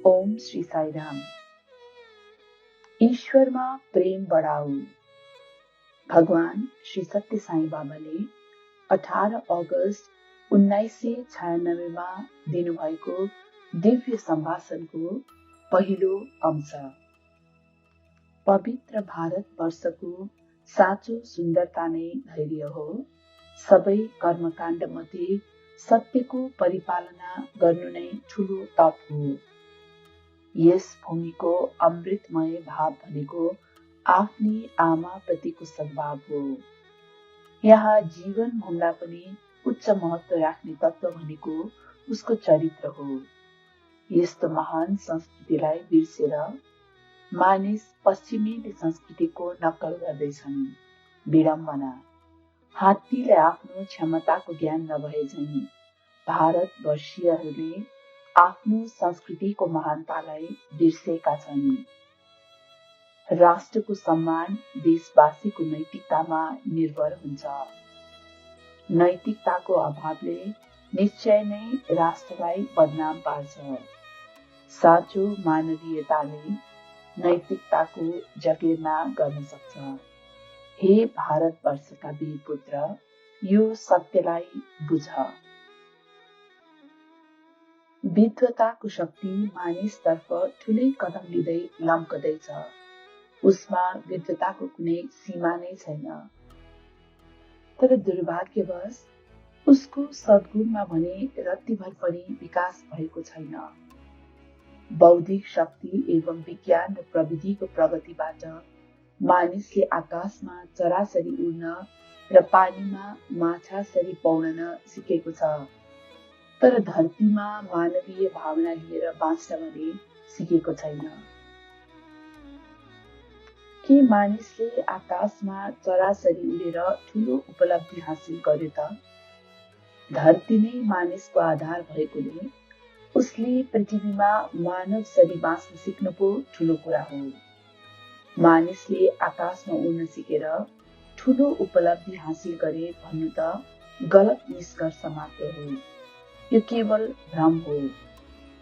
ओम श्री साईराम। ईश्वरमा प्रेम बढाऊ। भगवान श्री सत्य साई बाबाले 18 अगस्त 1996 मा दिनुभएको दिव्य सम्भाषणको पहिलो अंश। पवित्र भारतवर्षको साँचो सुन्दरता नै धैर्य हो। सबै कर्मकाण्ड मध्ये सत्यको परिपालना गर्नु नै ठूलो तप हो। यस भूमिको अमृतमय भाव भनेको आफ्नी आमा प्रतिको सद्भाव हो। यहाँ जीवनभन्दा पनि उच्च महत्व राख्ने तत्व भनेको उसको चरित्र हो। यस्तो महान संस्कृतिलाई बिर्सेर मानिस पश्चिमेली संस्कृतिको नक्कल गर्दैछन्। विडम्बना। हात्तीले आफ्नो क्षमताको ज्ञान नभए झैं भारतवर्षीयहरूले आफ्नो संस्कृतिको महानतालाई बिर्सेका छन्। राष्ट्रको सम्मान देशवासीको नैतिकतामा निर्भर हुन्छ। नैतिकताको अभावले निश्चय नै राष्ट्रलाई बदनाम पार्छ। साँचो मानवीयताले नैतिकताको जगेर्ना गर्न सक्छ। हे भारतवर्षका वीरपुत्र, यो सत्यलाई बुझ। विद्वताको शक्ति मानिसतर्फ ठूलै कदम लिँदै लम्कदैछ। उसमा विद्वताको कुनै सीमा नै छैन। तर दुर्भाग्यवश उसको सद्गुणमा भने रत्तिभर पनि विकास भएको छैन। बौद्धिक शक्ति एवं विज्ञान र प्रविधिको प्रगतिबाट मानिसले आकाशमा चराचरी उड्न र पानीमा माछासरी पौडन सिकेको छ। तर धरतीमा मानवीय भावना लिएर बाँच्न भने सिकेको छैन। के मानिसले आकाशमा चराचरी उडेर ठूलो उपलब्धि हासिल गर्यो त? धरती नै मानिसको आधार भएकोले उसले पृथ्वीमा मानव सरी बाँच्न सिक्नु पो ठूलो कुरा हो। मानिसले आकाशमा उड्न सिकेर ठूलो उपलब्धि हासिल गरे भन्नु त गलत निष्कर्ष मात्र हो। यो केवल भ्रम हो।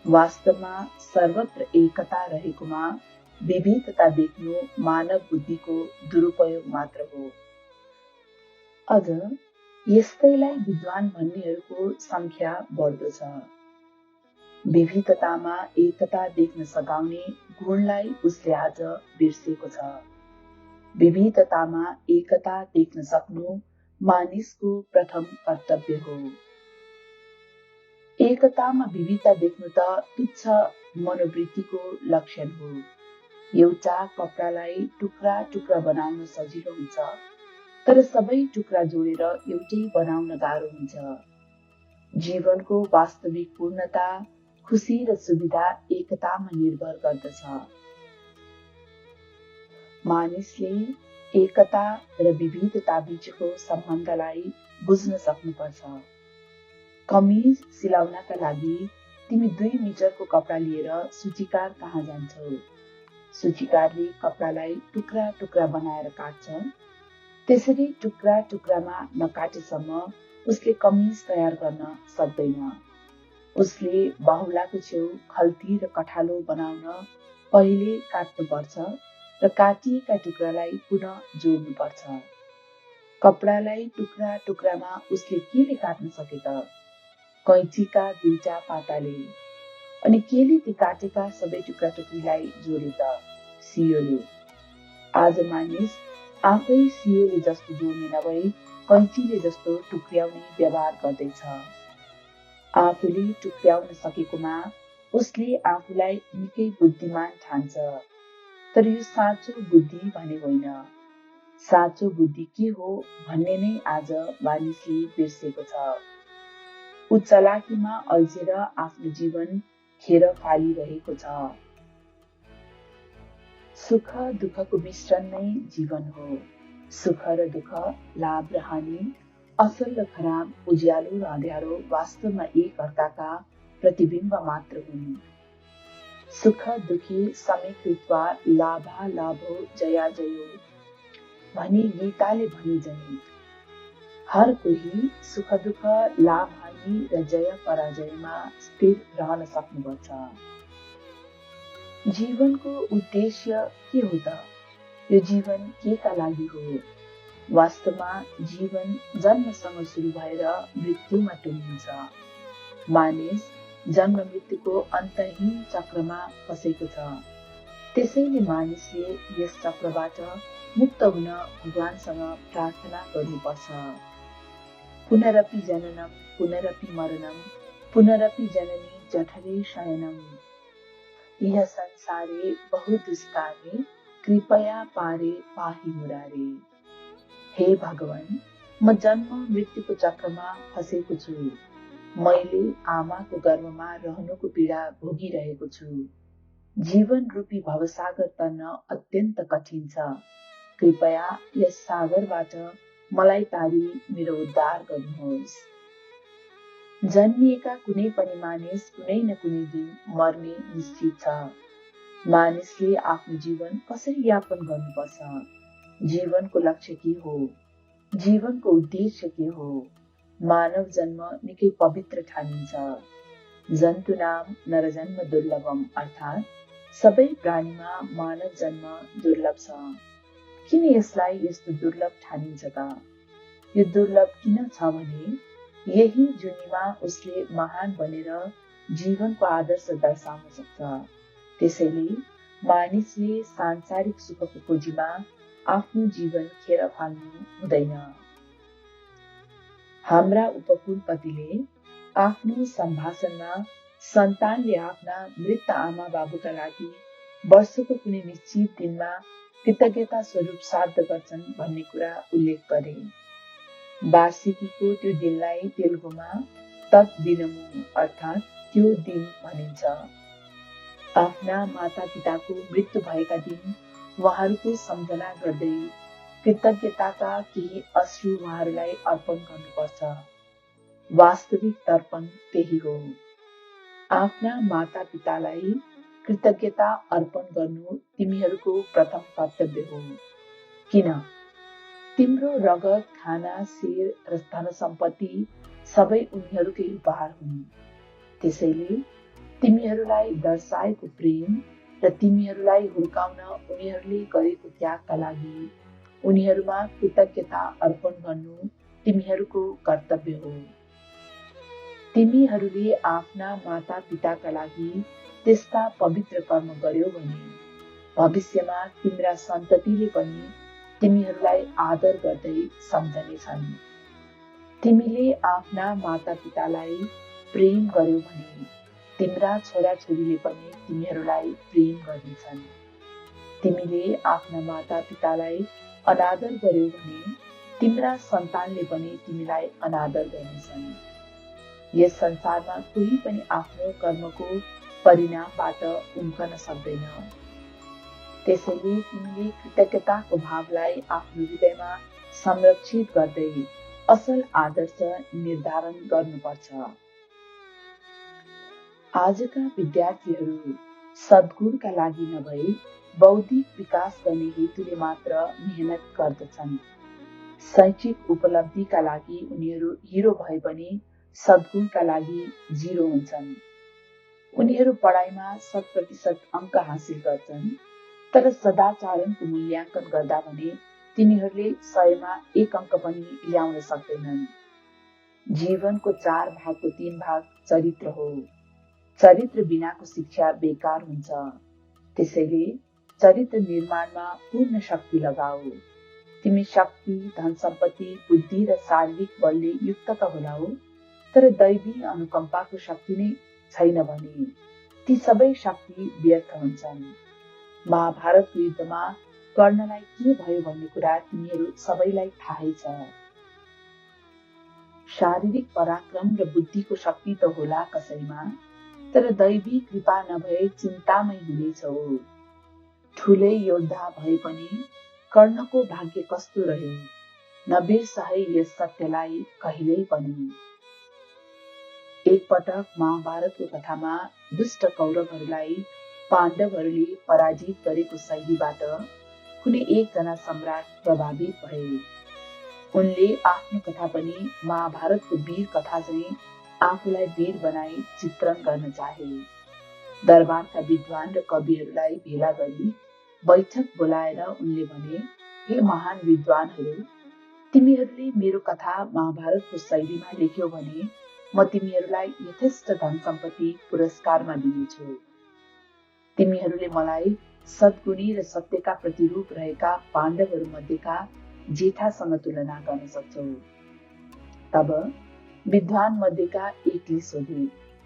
वास्तवमा सर्वत्र एकता रहेकोमा विविधता देख्नु मानव बुद्धिको दुरुपयोग मात्र हो। अझ यस्तैलाई विद्वान भन्नेहरूको संख्या बढ्दो छ। विविधतामा एकता देख्न सघाउने गुणलाई उसले आज बिर्सेको छ। विविधतामा एकता देख्न सक्नु मानिसको प्रथम कर्तव्य हो। एकतामा विविधता देख्नु त तुच्छ मनोवृत्तिको लक्षण हो। एउटा कपडालाई टुक्रा टुक्रा बनाउन सजिलो हुन्छ, तर सबै टुक्रा जोडेर एउटै बनाउन गाह्रो हुन्छ। जीवनको वास्तविक पूर्णता, खुशी र सुविधा एकतामा निर्भर गर्दछ। मानिसले एकता र विविधता बीचको सम्बन्धलाई बुझ्न सक्नुपर्छ। कमिज सिलाउनका लागि तिमी 2 मिटरको कपडा लिएर सूचीकार कहाँ जान्छौ। सूचीकारले कपडालाई टुक्रा टुक्रा बनाएर काट्छ। त्यसरी टुक्रा टुक्रामा नकाटेसम्म उसले कमिज तयार गर्न सक्दैन। उसले बाहुलाको छेउ खल्ती र कठालो बनाउन पहिले काट्नुपर्छ र काटिएका टुक्रालाई पुनः जोड्नुपर्छ। कपडालाई टुक्रा टुक्रामा उसले केले काट्न सके त? कैँचीका 2टा पाताले। अनि केले ती काटेका सबै टुक्रा टुक्रीलाई जोडे त? सियोले। आज मानिस आफै सियोले जस्तो जोड्ने नभई कैँचीले जस्तो टुक्र्याउने व्यवहार गर्दैछ। आफूले टुक्र्याउन सकेकोमा उसले आफूलाई निकै बुद्धिमान ठान्छ। तर यो साँचो बुद्धि भने होइन। साँचो बुद्धि के हो भन्ने नै आज मानिसले बिर्सेको छ। ऊ चलाकीमा अल्झेर आफ्नो जीवन खेर फालिरहेको छ। सुख दुःखको मिश्रण नै जीवन हो। सुख र दुःख, लाभ र हानि, असल र खराब, उज्यालो र अँध्यारो वास्तवमा एक अर्काका प्रतिबिम्ब मात्र हुन्। सुख दुःखी समीकृत्वा लाभालाभो जया जयो भनी गीताले भने झैं हर कोही सुख दुःख, लाभ हानि र जय पराजयमा स्थिर रहन सक्नुपर्छ। जीवनको उद्देश्य के हो त? यो जीवन केका लागि हो? वास्तवमा जीवन जन्मसँग सुरु भएर मृत्युमा टुङ्गिन्छ। मानिस जन्म मृत्युको अन्तहीन चक्रमा फसेको छ। त्यसैले मानिसले यस चक्रबाट मुक्त हुन भगवानसँग प्रार्थना गर्नुपर्छ। पुनरपि जननम पुनरपि मरणम पुनरपि जननी जठरे शयनम। यह संसारे बहु दुस्तारे कृपया पारे पाही मुरारे। हे भगवान, म जन्म मृत्युको चक्रमा फसेको छु। मैले आमाको गर्भमा रहनुको पीडा भोगिरहेको छु। जीवन रूपी भवसागर तर्न अत्यन्त कठिन छ। कृपया यस सागरबाट मलाई तारी मेरो उद्धार गर्नुहोस्। जन्मिएका कुनै पनि मानिस कुनै न कुनै दिन मर्ने निश्चित छ। मानिसले आफ्नो जीवन कसरी यापन गर्नुपर्छ? जीवनको लक्ष्य के हो? जीवनको उद्देश्य के हो? मानव जन्म निकै पवित्र ठानिन्छ। जन्तु नाम नरजन्म दुर्लभम, अर्थात् सबै प्राणीमा मानव जन्म दुर्लभ छ। किन यसलाई यस्तो दुर्लभ ठानिन्छ त? यो दुर्लभ किन छ भने यही जुनीमा उसले महान बनेर जीवनको आदर्श दर्शाउन सक्छ। त्यसैले मानिसले सांसारिक सुखको खोजीमा आफ्नो जीवन खेर फाल्नु हुँदैन। हाम्रा उपकुलपतिले आफ्नो सम्भाषणमा सन्तानले आफ्ना मृत आमा बाबुका लागि वर्षको कुनै निश्चित दिनमा कृतज्ञता स्वरूप श्राद्ध गर्छन् भन्ने कुरा उल्लेख गरे। वार्षिकीको त्यो दिनलाई तेलुगुमा तत् दिनमु, अर्थात् त्यो दिन भनिन्छ। आफ्ना माता पिताको मृत्यु भएका दिन उहाँहरूको सम्झना गर्दै कृतज्ञताका केही अश्रु उहाँहरूलाई अर्पण गर्नुपर्छ। वास्तविक तर्पण त्यही हो। आफ्ना माता पितालाई कृतज्ञता अर्पण गर्नु तिमीहरूको प्रथम कर्तव्य हो। किन? तिम्रो रगत, खाना, शेर र धन सम्पत्ति सबै उनीहरूकै उपहार हुन्। त्यसैले तिमीहरूलाई दर्शाएको प्रेम र तिमीहरूलाई हुर्काउन उनीहरूले गरेको त्यागका लागि उनीहरूमा कृतज्ञता अर्पण गर्नु तिमीहरूको कर्तव्य हो। तिमीहरूले आफ्ना माता पिताका लागि त्यस्ता पवित्र कर्म गर्यौ भने भविष्यमा तिम्रा सन्ततिले पनि तिमीहरूलाई आदर गर्दै सम्झनेछन्। तिमीले आफ्ना माता पितालाई प्रेम गर्यौ भने तिम्रा छोराछोरीले पनि तिमीहरूलाई प्रेम गर्नेछन्। तिमीले आफ्ना माता पितालाई अनादर गर्यौ भने तिम्रा सन्तानले पनि तिमीलाई अनादर गर्नेछन्। यस संसारमा कोही पनि आफ्नो कर्मको परिणामबाट उम्कन सक्दैन। त्यसैले तिमीले कृतज्ञताको भावलाई आफ्नो हृदयमा संरक्षित गर्दै असल आदर्श निर्धारण गर्नुपर्छ। आजका विद्यार्थीहरू सद्गुणका लागि नभई बौद्धिक विकास गर्ने हेतुले मात्र मेहनत गर्दछन्। शैक्षिक उपलब्धिका लागि उनीहरू हिरो भए पनि सद्गुणका लागि जिरो हुन्छन्। उनीहरू पढाइमा 100% अङ्क हासिल गर्छन्, तर सदाचरणको मूल्याङ्कन गर्दा भने तिनीहरूले 100मा 1 अङ्क पनि ल्याउन सक्दैनन्। जीवनको 4 भागको 3 भाग चरित्र हो। चरित्र बिनाको शिक्षा बेकार हुन्छ। त्यसैले चरित्र निर्माणमा पूर्ण शक्ति लगाऊ। तिमी शक्ति, धन सम्पत्ति, बुद्धि र शारीरिक बलले युक्त त होलाऊ, तर दैवी अनुकम्पाको शक्ति नै छैन भने ती सबै शक्ति व्यर्थ हुन्छन्। महाभारतको युद्धमा कर्णलाई के भयो भन्ने कुरा तिमीहरू सबैलाई थाहै छ। शारीरिक पराक्रम र बुद्धिको शक्ति त होला कसैमा, तर दैवी कृपा नभए चिन्तामै हुनेछौ। ठुलै योद्धा भए पनि कर्णको भाग्य कस्तो रह्यो, नबिर्स है यस सत्यलाई कहिल्यै पनि। एक पटक महाभारतको कथामा दुष्ट कौरवहरूलाई पाण्डवहरूले पराजित गरेको शैलीबाट कुनै एकजना सम्राट प्रभावित भए। उनले आफ्नो कथा पनि महाभारतको वीर कथा झैं आफूलाई वीर बनाई चित्रण गर्न चाहे। दरबारका विद्वान र कविहरूलाई भेला गरी बैठक बोलाएर उनले भने, हे महान विद्वानहरू, तिमीहरूले मेरो कथा महाभारतको शैलीमा लेख्यौ भने म तिमीहरूलाई यथेष्ट धन सम्पत्ति पुरस्कारमा दिनेछु। तिमीहरूले मलाई सद्गुणी र सत्यका प्रतिरूप रहेका पाण्डवहरू मध्येका जेठासँग तुलना गर्न सक्छौ। तब विद्वान मध्येका एकले सोधे,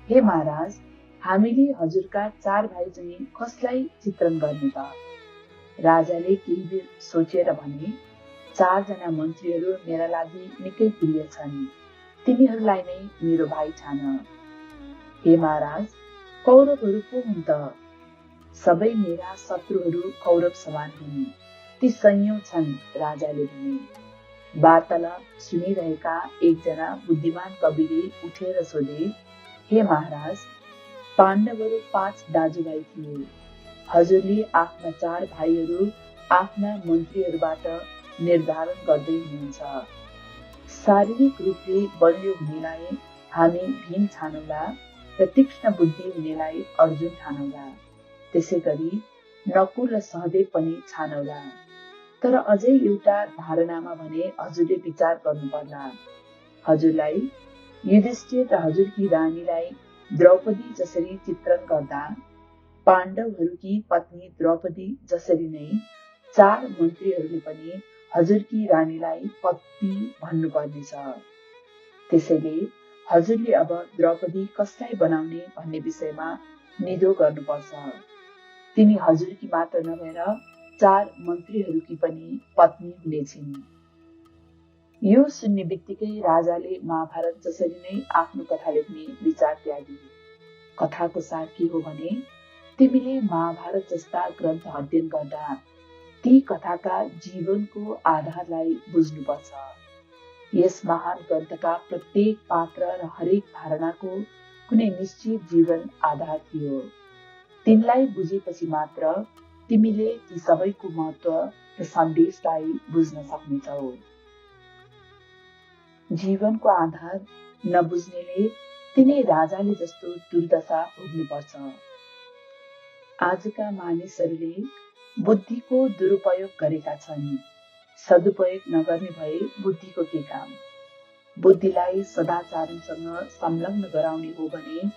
हे महाराज, हामीले हजुरका 4 भाइ चाहिँ कसलाई चित्रण गर्ने त? राजाले केही बेर सोचेर भने, 4 जना मन्त्रीहरू मेरा लागि निकै प्रिय छन्, तिनीहरूलाई नै मेरो भाइ ठान। हे महाराज, कौरवहरू को हुन् त? सबै मेरा शत्रुहरू कौरव समान हुन्, ती सयौं छन्, राजाले भने। वार्तालाप सुनिरहेका एकजना बुद्धिमान कविले उठेर सोधे, हे महाराज, पाण्डवहरू 5 दाजुभाइ थिए। हजुरले आफ्ना 4 भाइहरू आफ्ना मन्त्रीहरूबाट निर्धारण गर्दै हुनुहुन्छ। शारीरिक रूपले बलियो हुनेलाई हामी भीम ठानौला र तीक्ष्ण बुद्धि हुनेलाई अर्जुन ठानौला। त्यसै गरी नकुल र सहदेव पनि ठानौला। तर अझै एउटा धारणामा भने हजुरले विचार गर्नु पर्ला। हजुरलाई युधिष्ठिर र हजुरकी रानीलाई द्रौपदी जसरी चित्रण गर्दा पाण्डवहरूकी पत्नी द्रौपदी जसरी नै 4 मन्त्रीहरूले पनि हजुरकी रानीलाई पत्नी भन्नुपर्नेछ। त्यसैले हजुरले अब द्रौपदी कसलाई बनाउने भन्ने विषयमा निधो गर्नुपर्छ। तिनी हजुरकी मात्र नभएर 4 मन्त्रीहरूकी पनि पत्नी हुनेछिन्। यो सुन्ने बित्तिकै राजाले महाभारत जसरी नै आफ्नो कथा लेख्ने विचार त्यागे। कथाको सार के हो भने, तिमीले महाभारत जस्ता ग्रन्थ अध्ययन गर्दा ती कथाका जीवनको आधारलाई बुझ्नुपर्छ। यस महान ग्रन्थका प्रत्येक पात्र र हरेक धारणाको कुनै निश्चित जीवन आधार थियो। तिनलाई बुझेपछि मात्र तिमीले ती सबैको महत्त्व र सन्देशलाई बुझ्न सक्नेछौ। जीवनको आधार नबुझ्नेले तिनै राजाले जस्तो दुर्दशा भोग्नुपर्छ। आजका मानिसहरूले बुद्धिको दुरुपयोग गरेका छन्। सदुपयोग नगर्ने भए बुद्धिको के काम? बुद्धिलाई सदाचरणसँग संलग्न गराउने हो भने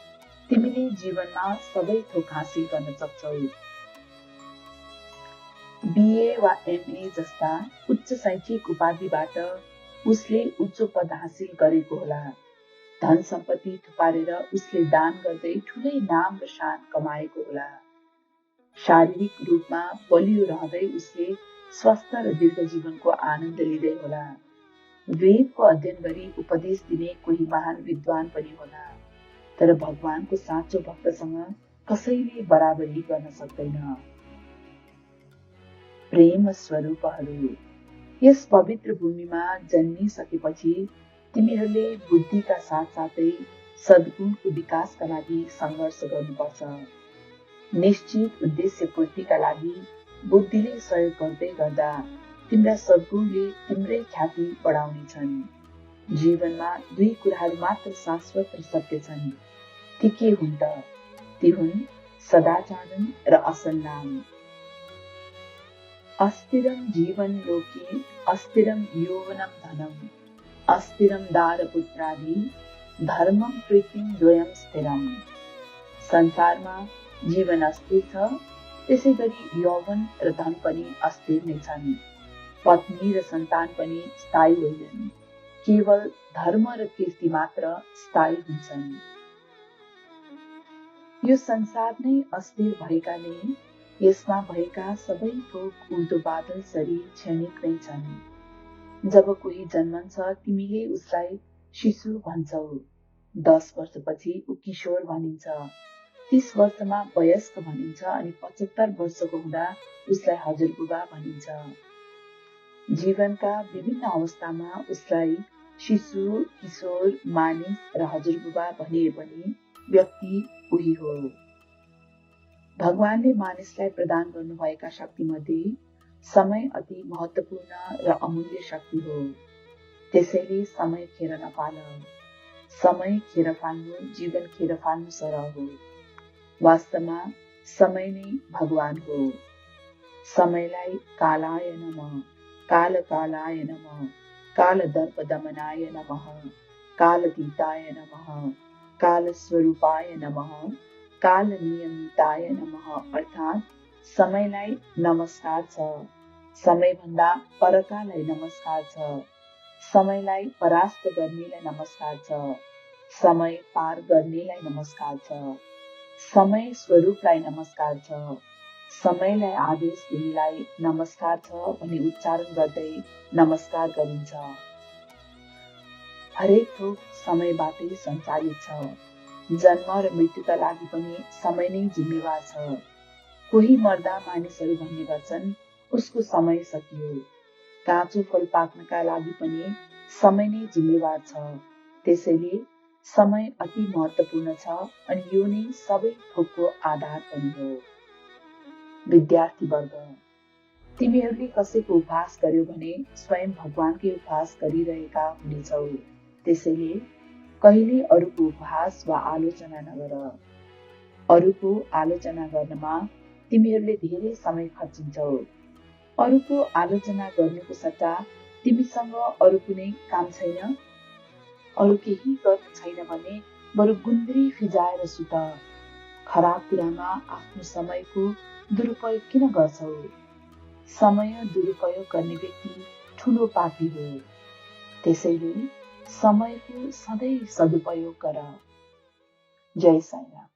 तिमीले जीवनमा सबै थोक हासिल गर्न सक्छौ। BA वा MA जस्ता उच्च शैक्षिक उपाधिबाट उसले उच्च पद हासिल गरेको होला। धन सम्पत्ति थुपारेर उसले दान गर्दै ठुलै नाम र शान कमाएको होला। शारीरिक रूपमा बलियो रहँदै उसले स्वस्थ र दीर्घ जीवनको आनन्द लिँदै होला। वेदको अध्ययन गरी उपदेश दिने कोही महान विद्वान पनि होला। तर भगवानको साँचो भक्तसँग कसैले बराबरी गर्न सक्दैन। प्रेम स्वरूपहरू, यस पवित्र भूमिमा जन्मिसकेपछि तिमीहरूले बुद्धिका साथसाथै सद्गुणको विकासका लागि सङ्घर्ष गर्नुपर्छ। निश्चित उद्देश्य पूर्तिका लागि बुद्धिले सहयोग गर्दै गर्दा तिम्रा सद्गुणले तिम्रै ख्याति बढाउनेछन्। जीवनमा 2 कुराहरू मात्र शाश्वत र सत्य छन्। ती के हुन् त? ती हुन् सदाचरण र असल नाम। अस्थिरम जीवन लोके अस्थिरम यौवनम धनम अस्थिरम दारपुत्रादि धर्मम प्रीतिम द्वयम स्थिरम। संसारमा जीवन अस्थिर छ, त्यसै गरी यौवन र धन पनि अस्थिर नै छन्। पत्नी र सन्तान पनि स्थायी होइनन्, केवल धर्म र कीर्ति मात्र स्थायी हुन्छन्। यो संसार नै अस्थिर भएकाले यसमा भएका सबै थोक उल्टो बादल सरी क्षणिक नै छन्। जब कोही जन्मन्छ तिमीले उसलाई शिशु भन्छौ। 10 वर्षपछि ऊ किशोर भनिन्छ। 30 वर्षमा वयस्क भनिन्छ अनि 75 वर्षको हुँदा उसलाई हजुरबुबा भनिन्छ। जीवनका विभिन्न अवस्थामा उसलाई शिशु, किशोर, मानिस र हजुरबुबा भनिए पनि व्यक्ति उही हो। भगवानले मानिसलाई प्रदान गर्नुभएका शक्तिमध्ये समय अति महत्त्वपूर्ण र अमूल्य शक्ति हो। त्यसैले समय खेर नफाल। समय खेर फाल्नु जीवन खेर फाल्नु सरह हो। वास्तवमा समय नै भगवान हो। समयलाई कालाय नमः, कालकालाय नमः, कालदर्पदमनाय नमः, कालतीताय नमः, कालस्वरूपाय नमः, कालनियमिताय नमः अर्थात् समयलाई नमस्कार छ। समयभन्दा परकालाई नमस्कार छ। समयलाई परास्त गर्नेलाई नमस्कार छ। समय पार गर्नेलाई नमस्कार छ। समय स्वरूपलाई नमस्कार छ। समयलाई आदेश दिनेलाई नमस्कार छ भनी उच्चारण गर्दै नमस्कार गरिन्छ। हरेक थोक समयबाटै सञ्चालित छ। जन्म र मृत्युका लागि पनि समय नै जिम्मेवार छ। कोही मर्दा मानिसहरू भन्ने गर्छन् उसको समय सकियो। काँचो फल पाक्नका लागि पनि समय नै जिम्मेवार छ। त्यसैले समय अति महत्त्वपूर्ण छ अनि यो नै सबै थोकको आधार पनि हो। विद्यार्थी वर्ग, तिमीहरूले कसैको उपहास गर्यो भने स्वयं भगवानकै उपहास गरिरहेका हुनेछौ। त्यसैले कहिले अरूको उपहास वा आलोचना नगर। अरूको आलोचना गर्नमा तिमीहरूले धेरै समय खर्चिन्छौ। अरूको आलोचना गर्नुको सट्टा तिमीसँग अरू कुनै काम छैन? अरू केही गर्नु छैन भने बरु गुन्द्री फिजाएर सुत। खराब कुरामा आफ्नो समयको दुरुपयोग किन गर्छौ? समय दुरुपयोग गर्ने व्यक्ति ठुलो पापी हो। त्यसैले समयको सधैँ सदुपयोग गर। जय साईराम।